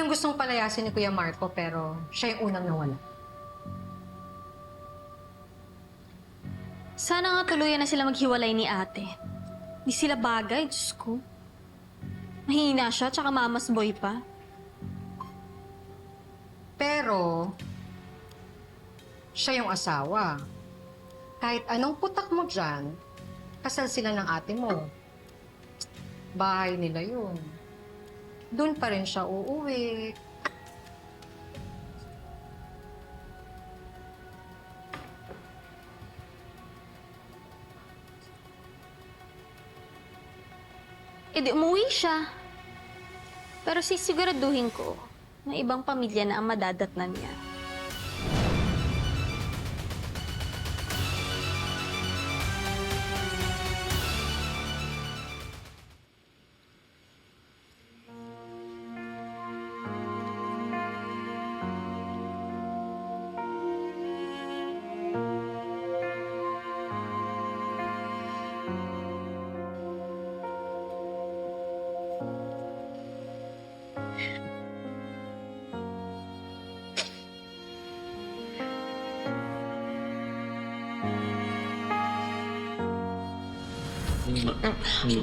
naman gustong palayasin ni Kuya Marco pero siya yung unang nawala. Sana nga tuluyan na sila maghiwalay ni ate. Di sila bagay, Diyos ko. Mahina siya, tsaka mamas boy pa. Pero, siya yung asawa. Kahit anong putak mo dyan, kasal sila ng ate mo. Bahay nila yun. Doon pa rin siya uuwi. E di umuwi siya. Pero sisiguraduhin ko na ibang pamilya na ang madadatnan niya.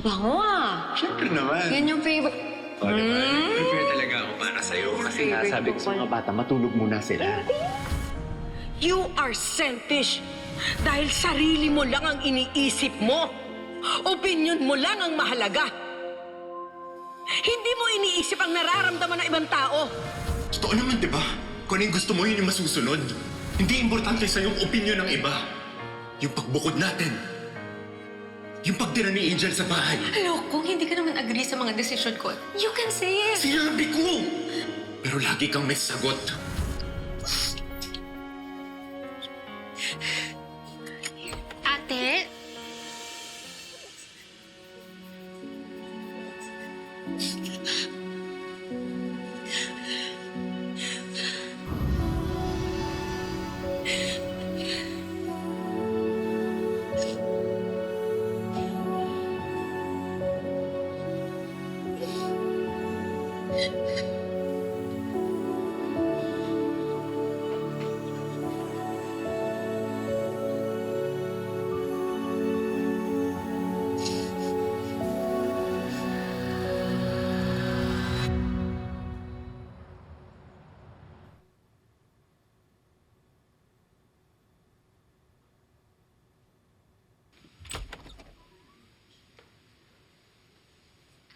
Bango ah! Siyempre naman. Yan yung favorite. O, diba? Prepare talaga ako para sa'yo. Kasi nga, sabi ko sa mga bata, matulog muna sila. You are selfish. Dahil sarili mo lang ang iniisip mo. Opinion mo lang ang mahalaga. Hindi mo iniisip ang nararamdaman ng ibang tao. Totoo naman, di ba? Kung ano yung gusto mo, yun yung masusunod. Hindi importante sa yung opinion ng iba. Yung pagbukod natin. Yung pagtira ni Angel sa bahay. Hello, kung hindi ka naman agree sa mga desisyon ko, you can say it. Sinabi ko! Pero lagi kang may sagot. Ate?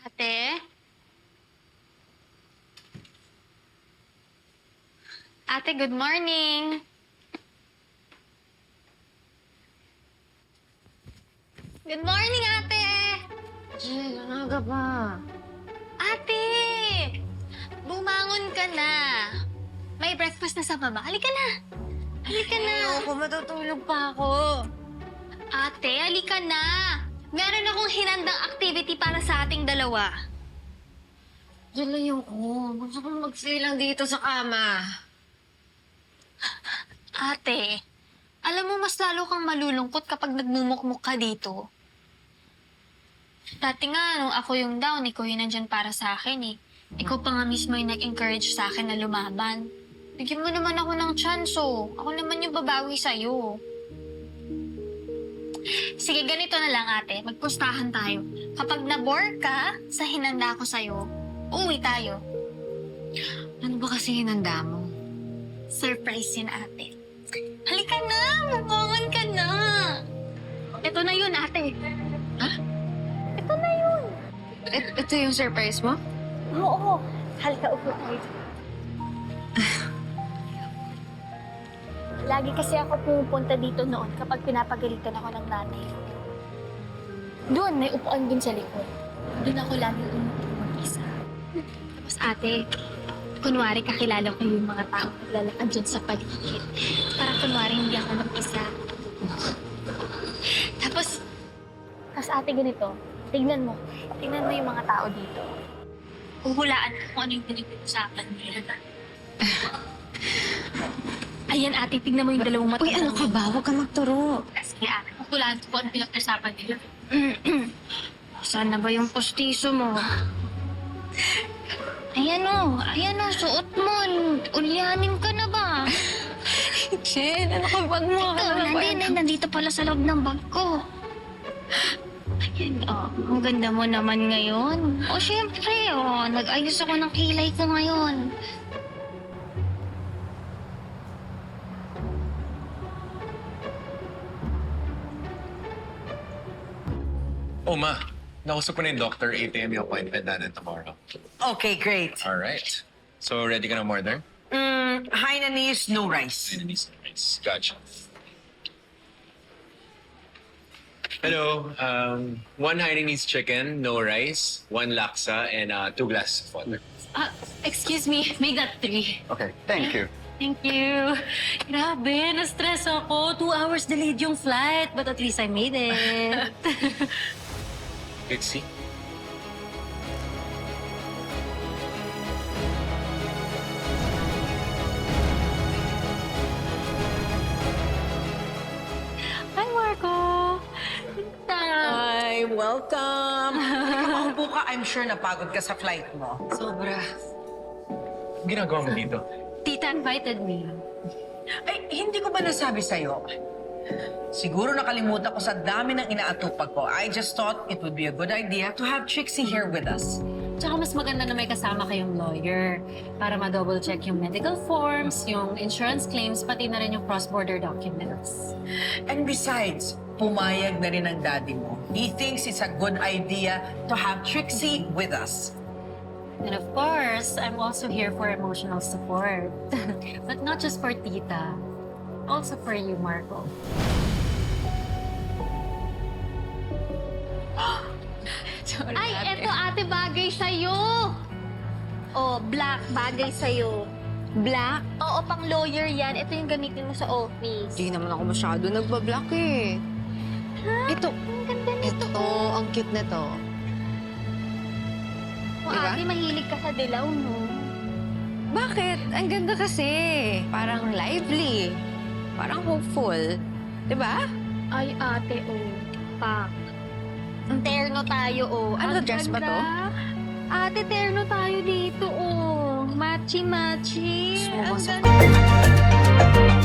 Ate? Ate, good morning. Good morning, ate! Jill, ang aga pa. Ate! Bumangon ka na. May breakfast na sa baba. Halika na. Halika na. Ayoko, matutulog pa ako. Ate, halika na. Meron akong hinandang activity para sa ating dalawa. Jill, ayoko. Gusto ko mag-stay lang dito sa kama. Ate, alam mo mas lalo kang malulungkot kapag nagmumukmuk ka dito. Dati nga, nung ako yung down, ikaw yung nandyan para sa akin eh. Ikaw pa nga mismo yung nag-encourage sa akin na lumaban. Bigyan mo naman ako ng chance oh. Ako naman yung babawi sa'yo. Sige, ganito na lang ate. Magpustahan tayo. Kapag nabore ka sa hinanda ko sa'yo, uuwi tayo. Ano ba kasi hinanda mo? Surprise yun ate. Halika na! Mubangon ka na! Ito na yun ate. Ha? Ito na yun. Ito yung surprise mo? Oo. Halika, upo tayo. Lagi kasi ako pumupunta dito noon kapag pinapagalitan ako ng nanay. Doon, may upuan dun sa likod. Doon ako lagi umupo mag-isa. Tapos ate, kunwari kakilala ko yung mga tao naglalakad dyan sa paligid. Para kunwari hindi ako mag-isa. Tapos ate ganito, tignan mo yung mga tao dito. Huhulaan ko kung ano yung pinag-uusapan nila. Ayan ate, tignan mo yung dalawang mata. Uy, ano ka ba? Huwag ka magturo. Sige ate, huhulaan ko kung ano pinag-uusapan nila. Saan na ba yung postiso mo? Ayan o, suot mo. Ulyanin ka na ba? Jen, ano ka bag mo? Ito, nandito pala sa loob ng bag ko. Ayan, ang ganda mo naman ngayon. Syempre, nag-ayos ako ng kilay ko ngayon. Oh, ma. Nakusap ko na yung doctor. 8 a.m. yung appointment natin tomorrow. Okay, great. Alright. So, ready ka na order? Hainanese, no rice. Vietnamese rice. Gotcha. Hello. 1 Hainanese chicken, no rice, 1 laksa, and 2 glasses of water. Excuse me, make that 3. Okay, thank you. Thank you. Grabe, na-stress ako. 2 hours delayed yung flight, but at least I made it. Let's see. Hi, Marco. Hi, welcome. Makaupo ka, I'm sure napagod ka sa flight mo. Sobra. Ang ginagawa mo dito? Tita invited me. Ay, hindi ko ba nasabi sa'yo? Siguro nakalimutan ko sa dami ng inaatupag ko. I just thought it would be a good idea to have Trixie here with us. Tsaka mas maganda na may kasama kayong lawyer para ma-double check yung medical forms, yung insurance claims, pati na rin yung cross-border documents. And besides, pumayag na rin ang daddy mo. He thinks it's a good idea to have Trixie with us. And of course, I'm also here for emotional support. But not just for Tita. Also for you, Marco. Sorry, Ay, eto ate, bagay sa'yo. Black, bagay sa'yo. Black? Oo, pang lawyer yan. Ito yung gamitin mo sa office. Hindi naman ako masyado nagbablock eh. Ito. Ang ganda nito. Ito, ang cute na to. Diba? Ate, mahilig ka sa dilaw, no? Bakit? Ang ganda kasi. Parang lively. Parang hopeful. Diba? Ay, ate, Pak. Terno tayo, Ano, Ang dress ba to? ganda. Ate, terno tayo dito, Machi-machi. Ang Sumasok. ganda.